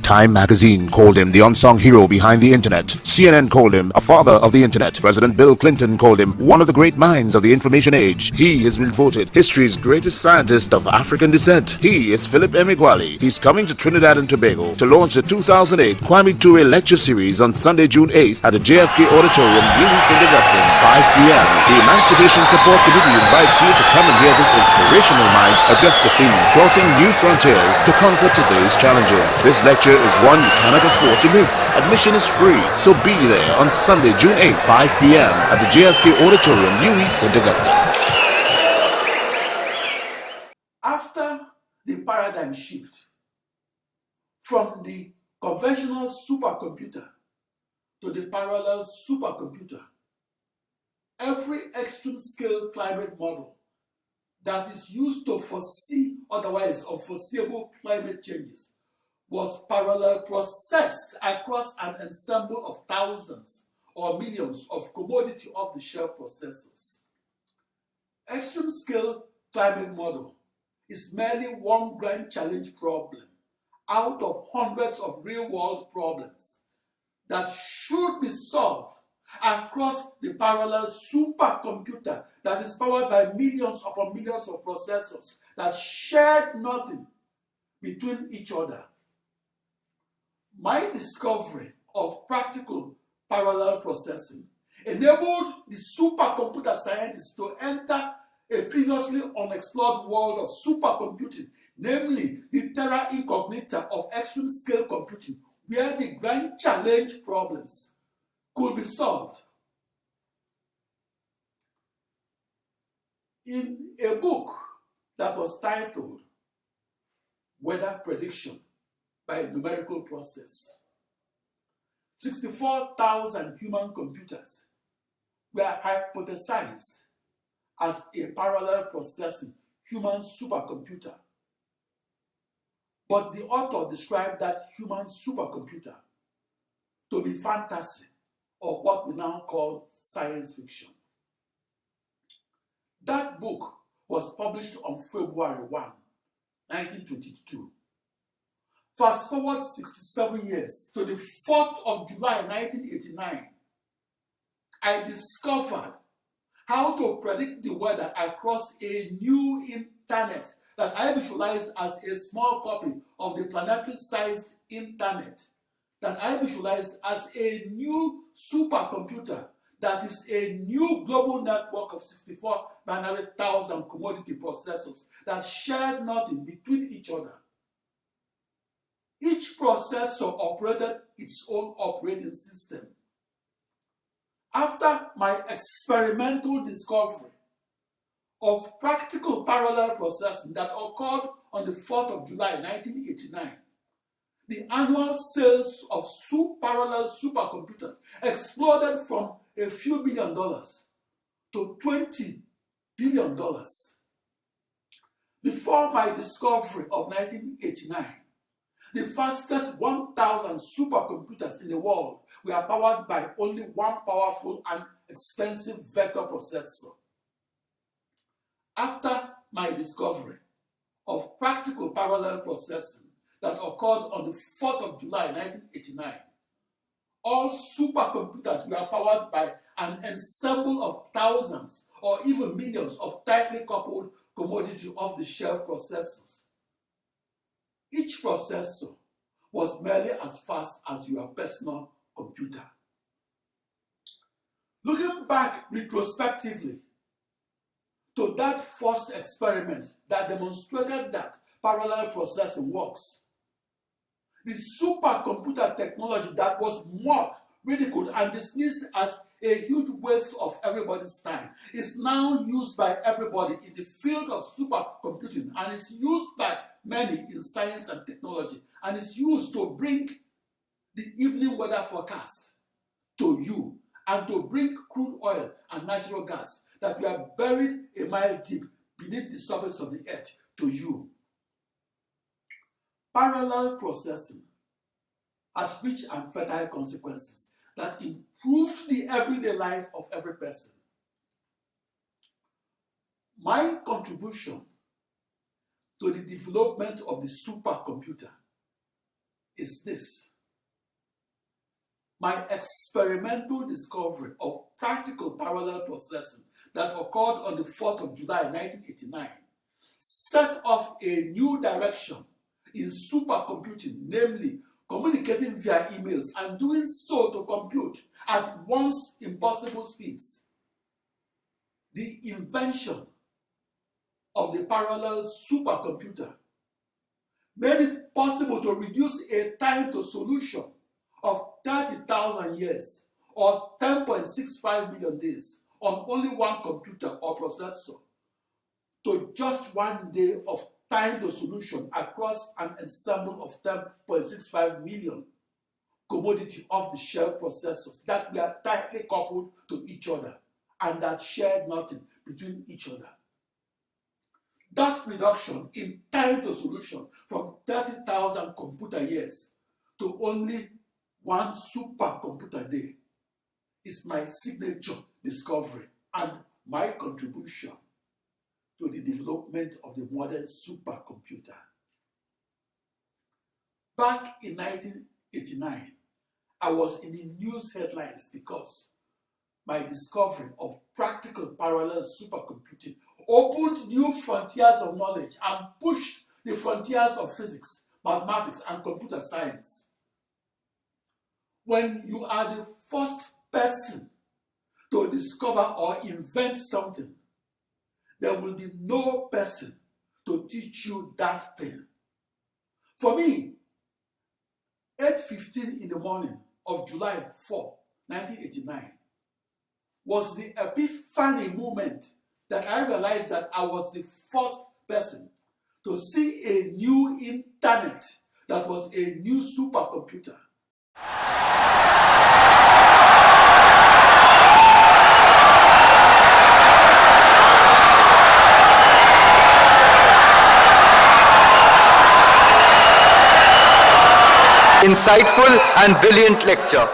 Time magazine called him the unsung hero behind the internet. CNN called him a father of the internet. President Bill Clinton called him one of the great minds of the information age. He has been voted history's greatest scientist of African descent. He is Philip Emeagwali. He's coming to Trinidad and Tobago to launch the 2008 Kwame Ture lecture series on Sunday, June 8th at the JFK Auditorium, New St. Augustine, 5 p.m. The Emancipation Support Committee invites you to come and hear this inspirational mind address the theme, crossing new frontiers to conquer today's challenges. This lecture is one you cannot afford to miss. Admission is free, so be there on Sunday, June 8th, 5 p.m. at the JFK Auditorium, New St. Augustine. After the paradigm shift from the conventional supercomputer to the parallel supercomputer, every extreme scale climate model that is used to foresee otherwise unforeseeable climate changes was parallel processed across an ensemble of thousands or millions of commodity off-the-shelf processors. Extreme scale climate model is merely one grand challenge problem out of hundreds of real-world problems that should be solved across the parallel supercomputer that is powered by millions upon millions of processors that shared nothing between each other. My discovery of practical parallel processing enabled the supercomputer scientists to enter a previously unexplored world of supercomputing, namely the terra incognita of extreme scale computing, where the grand challenge problems could be solved. In a book that was titled Weather Prediction by Numerical Process, 64,000 human computers were hypothesized as a parallel processing human supercomputer. But the author described that human supercomputer to be fantasy, or what we now call science fiction. That book was published on February 1, 1922. Fast forward 67 years to the 4th of July 1989, I discovered how to predict the weather across a new internet that I visualized as a small copy of the planetary-sized internet, that I visualized as a new supercomputer that is a new global network of 64 binary thousand commodity processors that shared nothing between each other. Each processor operated its own operating system. After my experimental discovery of practical parallel processing that occurred on the 4th of July 1989, the annual sales of parallel supercomputers exploded from a few $1 billion to $20 billion. Before my discovery of 1989, the fastest 1,000 supercomputers in the world were powered by only one powerful and expensive vector processor. After my discovery of practical parallel processing that occurred on the 4th of July 1989, all supercomputers were powered by an ensemble of thousands or even millions of tightly coupled commodity off-the-shelf processors. Each processor was merely as fast as your personal computer. Looking back retrospectively to that first experiment that demonstrated that parallel processing works, the supercomputer technology that was mocked, ridiculed, and dismissed as a huge waste of everybody's time is now used by everybody in the field of supercomputing, and is used by many in science and technology, and is used to bring the evening weather forecast to you and to bring crude oil and natural gas that were buried a mile deep beneath the surface of the earth to you. Parallel processing has rich and fertile consequences that improved the everyday life of every person. My contribution to the development of the supercomputer is this: my experimental discovery of practical parallel processing that occurred on the 4th of July 1989 set off a new direction in supercomputing, namely communicating via emails and doing so to compute at once impossible speeds. The invention of the parallel supercomputer made it possible to reduce a time to solution of 30,000 years or 10.65 million days on only one computer or processor to just 1 day of time to solution across an ensemble of 10.65 million commodity off-the-shelf processors that were tightly coupled to each other and that shared nothing between each other. That reduction in time to solution from 30,000 computer years to only one supercomputer day is my signature discovery and my contribution to the development of the modern supercomputer. Back in 1989, I was in the news headlines because my discovery of practical parallel supercomputing opened new frontiers of knowledge and pushed the frontiers of physics, mathematics, and computer science. When you are the first person to discover or invent something, there will be no person to teach you that thing. For me, 8:15 in the morning of July 4, 1989, was the epiphany moment that I realized that I was the first person to see a new internet that was a new supercomputer. Insightful and brilliant lecture.